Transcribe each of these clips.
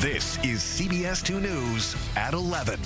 This is CBS 2 News at 11.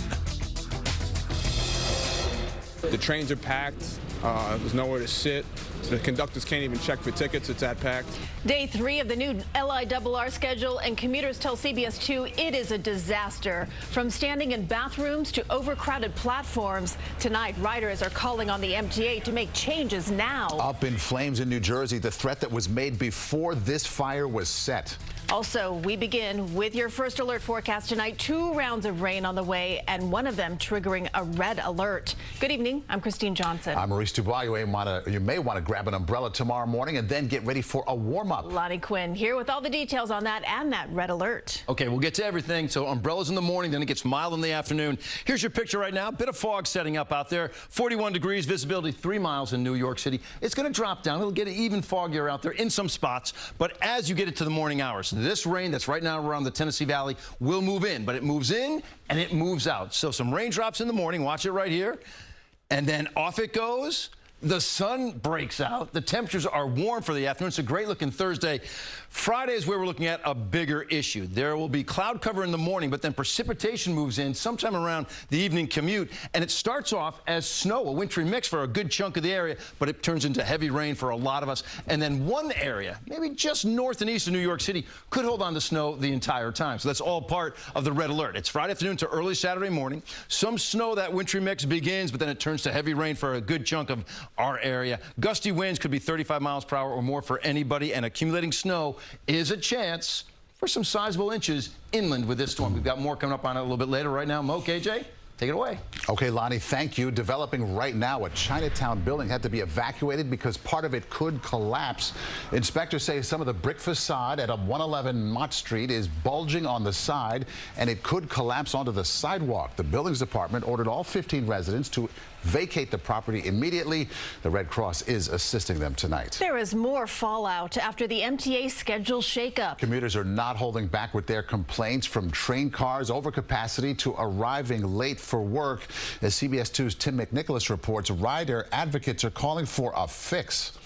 The trains are packed. There's nowhere to sit. So the conductors can't even check for tickets. It's that packed. Day 3 of the new LIRR schedule, and commuters tell CBS 2 it is a disaster. From standing in bathrooms to overcrowded platforms, tonight riders are calling on the MTA to make changes now. Up in flames in New Jersey, the threat that was made before this fire was set. Also, we begin with your first alert forecast tonight. 2 rounds of rain on the way, and one of them triggering a red alert. Good evening. I'm Christine Johnson. I'm Maurice Dubois. You may want to grab an umbrella tomorrow morning and then get ready for a warm-up. Lonnie Quinn here with all the details on that and that red alert. Okay, we'll get to everything. So umbrellas in the morning, then it gets mild in the afternoon. Here's your picture right now. Bit of fog setting up out there. 41 degrees, visibility 3 miles in New York City. It's going to drop down. It'll get even foggier out there in some spots. But as you get into the morning hours, this rain that's right now around the Tennessee Valley will move in, but it moves in and it moves out. So some raindrops in the morning. Watch it right here. And then off it goes. The sun breaks out. The temperatures are warm for the afternoon. It's a great looking Thursday. Friday is where we're looking at a bigger issue. There will be cloud cover in the morning, but then precipitation moves in sometime around the evening commute. And it starts off as snow, a wintry mix for a good chunk of the area, but it turns into heavy rain for a lot of us. And then one area, maybe just north and east of New York City, could hold on to snow the entire time. So that's all part of the red alert. It's Friday afternoon to early Saturday morning. Some snow, that wintry mix begins, but then it turns to heavy rain for a good chunk of our area. Gusty winds could be 35 miles per hour or more for anybody, and accumulating snow is a chance for some sizable inches inland with this storm. We've got more coming up on it a little bit later. Right now, Mo, KJ, take it away. Okay, Lonnie, thank you. Developing right now, a Chinatown building had to be evacuated because part of it could collapse. Inspectors say some of the brick facade at 111 Mott Street is bulging on the side, and it could collapse onto the sidewalk. The buildings department ordered all 15 residents to vacate the property immediately. The Red Cross is assisting them tonight. There is more fallout after the MTA schedule shakeup. Commuters are not holding back with their complaints, from train cars overcapacity to arriving late for work. As CBS 2's Tim McNicholas reports, rider advocates are calling for a fix.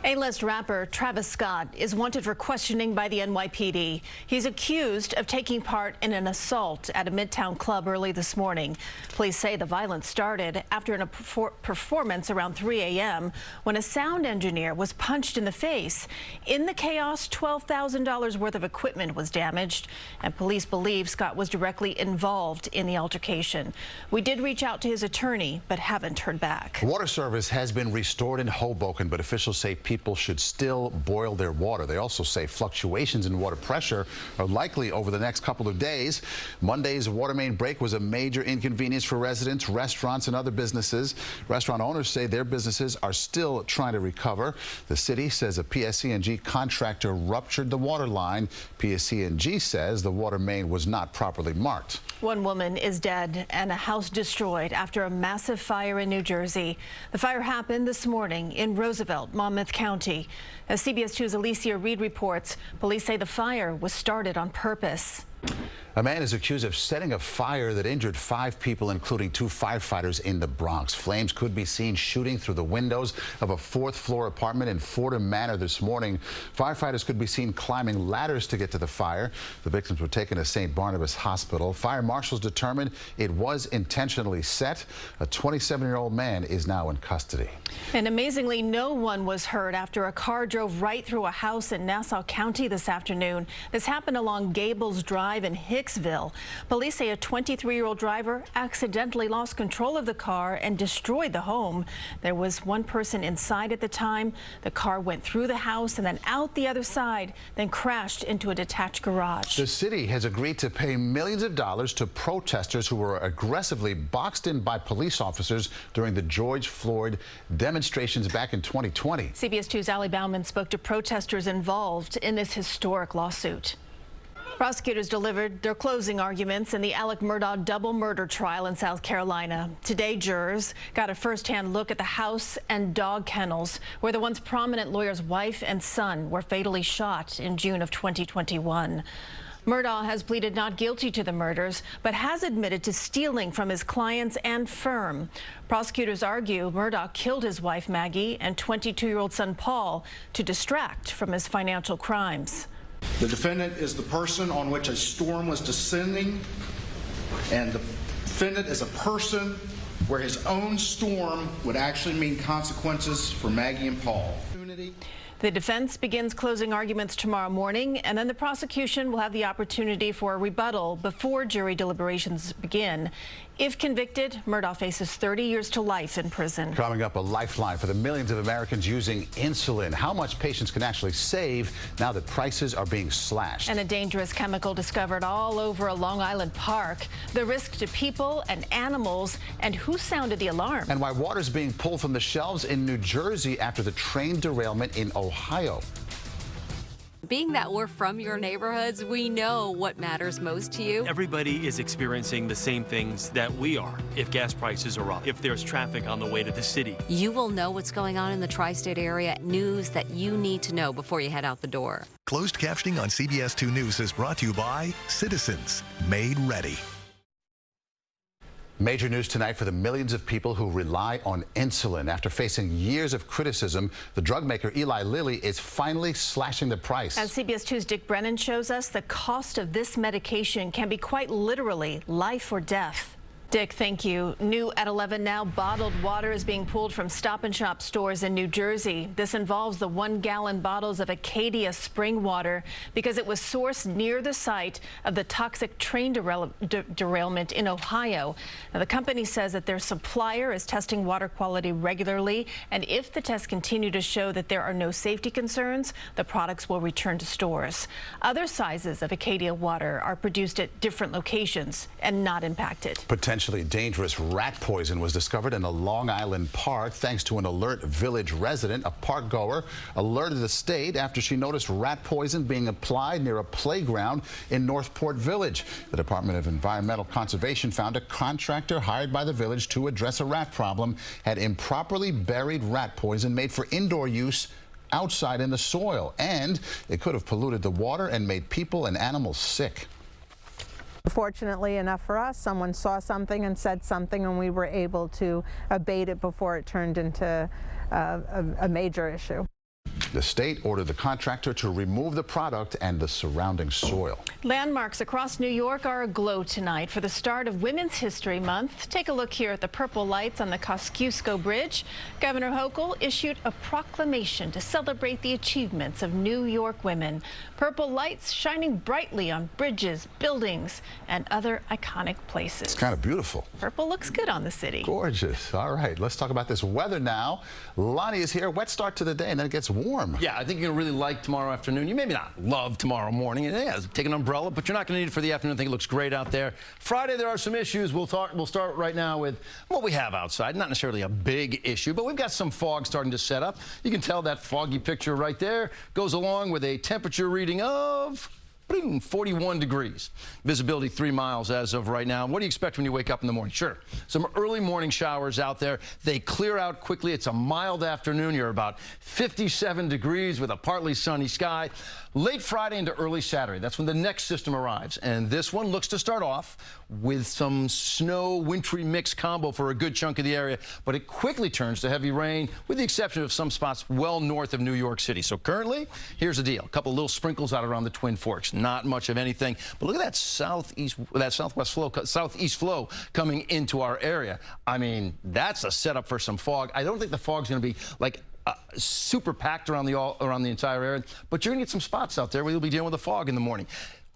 A-list rapper Travis Scott is wanted for questioning by the NYPD. He's accused of taking part in an assault at a Midtown club early this morning. Police say the violence started after a performance around 3 a.m. when a sound engineer was punched in the face. In the chaos, $12,000 worth of equipment was damaged, and police believe Scott was directly involved in the altercation. We did reach out to his attorney, but haven't heard back. Water service has been restored in Hoboken, but officials say people should still boil their water. They also say fluctuations in water pressure are likely over the next couple of days. Monday's water main break was a major inconvenience for residents, restaurants, and other businesses. Restaurant owners say their businesses are still trying to recover. The city says a PSE&G contractor ruptured the water line. PSE&G says the water main was not properly marked. One woman is dead and a house destroyed after a massive fire in New Jersey. The fire happened this morning in Roosevelt, Monmouth County. As CBS 2's Alicia Reed reports, police say the fire was started on purpose. A man is accused of setting a fire that injured 5 people, including 2 firefighters in the Bronx. Flames could be seen shooting through the windows of a 4th-floor apartment in Fordham Manor this morning. Firefighters could be seen climbing ladders to get to the fire. The victims were taken to St. Barnabas Hospital. Fire marshals determined it was intentionally set. A 27-year-old man is now in custody. And amazingly, no one was hurt after a car drove right through a house in Nassau County this afternoon. This happened along Gables Drive in Hicksville. Police say a 23-year-old driver accidentally lost control of the car and destroyed the home. There was one person inside at the time. The car went through the house and then out the other side, then crashed into a detached garage. The city has agreed to pay millions of dollars to protesters who were aggressively boxed in by police officers during the George Floyd demonstrations back in 2020. CBS 2's Allie Bauman spoke to protesters involved in this historic lawsuit. Prosecutors delivered their closing arguments in the Alec Murdaugh double murder trial in South Carolina. Today, jurors got a first-hand look at the house and dog kennels where the once prominent lawyer's wife and son were fatally shot in June of 2021. Murdaugh has pleaded not guilty to the murders, but has admitted to stealing from his clients and firm. Prosecutors argue Murdaugh killed his wife, Maggie, and 22-year-old son, Paul, to distract from his financial crimes. The defendant is the person on which a storm was descending, and the defendant is a person where his own storm would actually mean consequences for Maggie and Paul. The defense begins closing arguments tomorrow morning, and then the prosecution will have the opportunity for a rebuttal before jury deliberations begin. If convicted, Murdaugh faces 30 years to life in prison. Coming up, a lifeline for the millions of Americans using insulin. How much patients can actually save now that prices are being slashed. And a dangerous chemical discovered all over a Long Island park. The risk to people and animals, and who sounded the alarm. And why water's being pulled from the shelves in New Jersey after the train derailment in Ohio. Being that we're from your neighborhoods, we know what matters most to you. Everybody is experiencing the same things that we are. If gas prices are up, if there's traffic on the way to the city. You will know what's going on in the tri-state area, news that you need to know before you head out the door. Closed captioning on CBS 2 News is brought to you by Citizens, made ready. Major news tonight for the millions of people who rely on insulin. After facing years of criticism, the drug maker Eli Lilly is finally slashing the price. As CBS 2's Dick Brennan shows us, the cost of this medication can be quite literally life or death. Dick, thank you. New at 11 now, bottled water is being pulled from Stop and Shop stores in New Jersey. This involves the 1-gallon bottles of Acadia spring water because it was sourced near the site of the toxic train derailment in Ohio. Now, the company says that their supplier is testing water quality regularly, and if the tests continue to show that there are no safety concerns, the products will return to stores. Other sizes of Acadia water are produced at different locations and not impacted. Potentially dangerous rat poison was discovered in a Long Island park thanks to an alert village resident. A park goer alerted the state after she noticed rat poison being applied near a playground in Northport Village. The Department of Environmental Conservation found a contractor hired by the village to address a rat problem had improperly buried rat poison made for indoor use outside in the soil, and it could have polluted the water and made people and animals sick. Fortunately enough for us, someone saw something and said something, and we were able to abate it before it turned into a major issue. The state ordered the contractor to remove the product and the surrounding soil. Landmarks across New York are aglow tonight for the start of Women's History Month. Take a look here at the purple lights on the Kosciuszko Bridge. Governor Hochul issued a proclamation to celebrate the achievements of New York women. Purple lights shining brightly on bridges, buildings, and other iconic places. It's kind of beautiful. Purple looks good on the city. Gorgeous. All right, let's talk about this weather now. Lonnie is here. Wet start to the day, and then it gets warm. Yeah, I think you're going to really like tomorrow afternoon. You maybe not love tomorrow morning. Yeah, take an umbrella, but you're not going to need it for the afternoon. I think it looks great out there. Friday, there are some issues. We'll start right now with what we have outside. Not necessarily a big issue, but we've got some fog starting to set up. You can tell that foggy picture right there goes along with a temperature reading of 41 degrees. Visibility 3 miles as of right now. What do you expect when you wake up in the morning? Sure, some early morning showers out there. They clear out quickly. It's a mild afternoon. You're about 57 degrees with a partly sunny sky. Late Friday into early Saturday, that's when the next system arrives. And this one looks to start off with some snow, wintry mix combo for a good chunk of the area, but it quickly turns to heavy rain with the exception of some spots well north of New York City. So currently, here's the deal. A couple little sprinkles out around the Twin Forks. Not much of anything, but look at that southeast flow coming into our area. I mean, that's a setup for some fog. I don't think the fog's going to be like super packed around the entire area, but you're going to get some spots out there where you'll be dealing with the fog in the morning.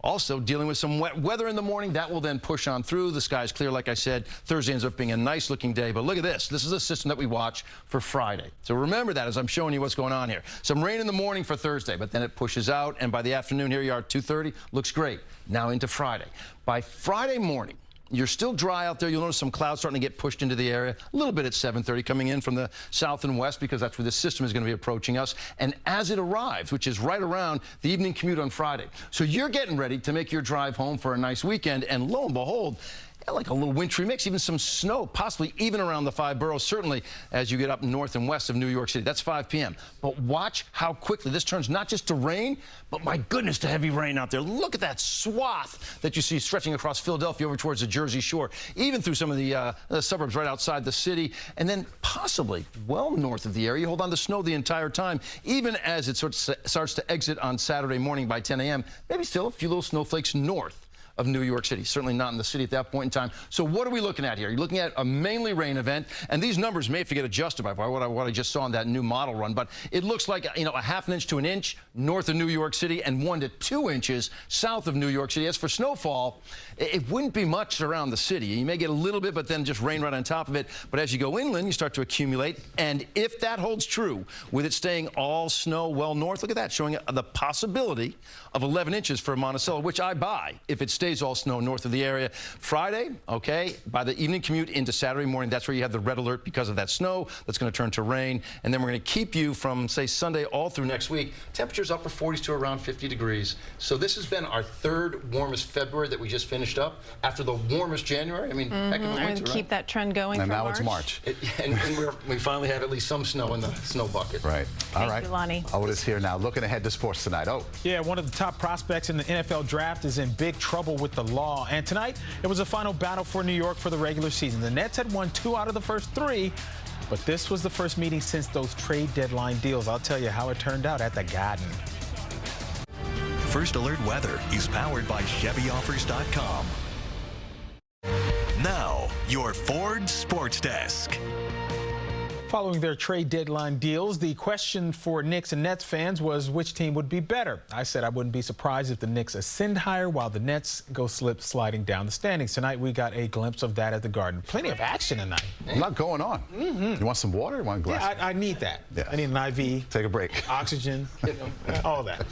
Also dealing with some wet weather in the morning. That will then push on through. The sky's clear, like I said. Thursday ends up being a nice looking day, but look at this. This is a system that we watch for Friday. So remember that as I'm showing you what's going on here. Some rain in the morning for Thursday, but then it pushes out, and by the afternoon, here you are at 2:30. Looks great. Now into Friday. By Friday morning, you're still dry out there. You'll notice some clouds starting to get pushed into the area. A little bit at 7:30 coming in from the south and west because that's where the system is going to be approaching us. And as it arrives, which is right around the evening commute on Friday. So you're getting ready to make your drive home for a nice weekend. And lo and behold, like a little wintry mix, even some snow, possibly even around the 5 boroughs, certainly as you get up north and west of New York City. That's 5 p.m. But watch how quickly this turns not just to rain, but my goodness, to heavy rain out there. Look at that swath that you see stretching across Philadelphia over towards the Jersey Shore, even through some of the suburbs right outside the city, and then possibly well north of the area. You hold on to snow the entire time, even as it starts to exit on Saturday morning by 10 a.m. Maybe still a few little snowflakes north of New York City. Certainly not in the city at that point in time. So what are we looking at here? You're looking at a mainly rain event, and these numbers may have to get adjusted by what I just saw in that new model run, but it looks like, you know, a ½ inch to an inch north of New York City and 1 to 2 inches south of New York City. As for snowfall, it wouldn't be much around the city. You may get a little bit, but then just rain right on top of it. But as you go inland, you start to accumulate, and if that holds true, with it staying all snow well north, look at that, showing the possibility of 11 inches for Monticello, which I buy if it stays all snow north of the area. Friday, okay, by the evening commute into Saturday morning, that's where you have the red alert because of that snow. That's going to turn to rain, and then we're going to keep you from, say, Sunday all through next week. Temperatures upper 40s to around 50 degrees. So this has been our 3rd warmest February that we just finished up after the warmest January. I mean, heck of a winter, keep right? that trend going. And for now March. it's March. And we finally have at least some snow in the snow bucket. Right. All right. Thank you, Lonnie. Otis here now, looking ahead to sports tonight. Oh. Yeah, one of the top prospects in the NFL draft is in big trouble with the law. And tonight, it was a final battle for New York for the regular season. The Nets had won 2 out of the first 3, but this was the first meeting since those trade deadline deals. I'll tell you how it turned out at the Garden. First Alert Weather is powered by ChevyOffers.com. Now, your Ford Sports Desk. Following their trade deadline deals, the question for Knicks and Nets fans was which team would be better. I said I wouldn't be surprised if the Knicks ascend higher while the Nets go sliding down the standings. Tonight, we got a glimpse of that at the Garden. Plenty of action tonight. A lot going on. You want some water? You want a glass? Yeah, I need that. Yeah. I need an IV. Take a break. Oxygen, all that.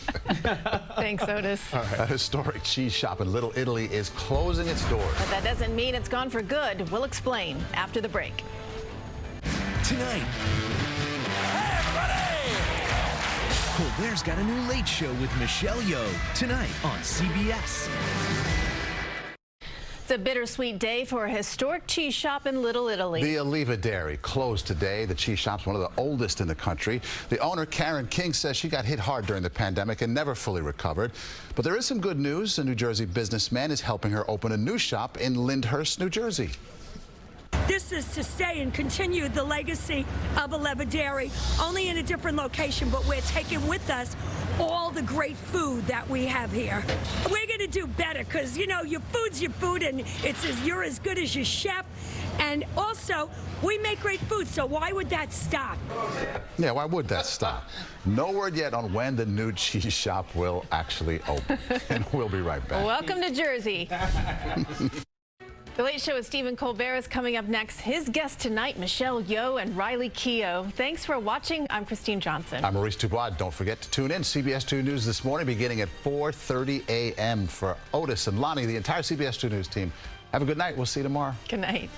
Thanks, Otis. A historic cheese shop in Little Italy is closing its doors. But that doesn't mean it's gone for good. We'll explain after the break. Tonight, hey everybody! Colbert's got a new late show with Michelle Yeoh tonight on CBS. It's a bittersweet day for a historic cheese shop in Little Italy. The Oliva Dairy closed today. The cheese shop's one of the oldest in the country. The owner, Karen King, says she got hit hard during the pandemic and never fully recovered. But there is some good news. A New Jersey businessman is helping her open a new shop in Lyndhurst, New Jersey. This is to stay and continue the legacy of Oliva Dairy, only in a different location, but we're taking with us all the great food that we have here. We're going to do better because, you know, your food's your food, and you're as good as your chef. And also, we make great food, so why would that stop? Yeah, why would that stop? No word yet on when the new cheese shop will actually open. And we'll be right back. Welcome to Jersey. The Late Show with Stephen Colbert is coming up next. His guests tonight, Michelle Yeoh and Riley Keough. Thanks for watching. I'm Christine Johnson. I'm Maurice Dubois. Don't forget to tune in. CBS 2 News this morning beginning at 4:30 a.m. for Otis and Lonnie, the entire CBS 2 News team. Have a good night. We'll see you tomorrow. Good night.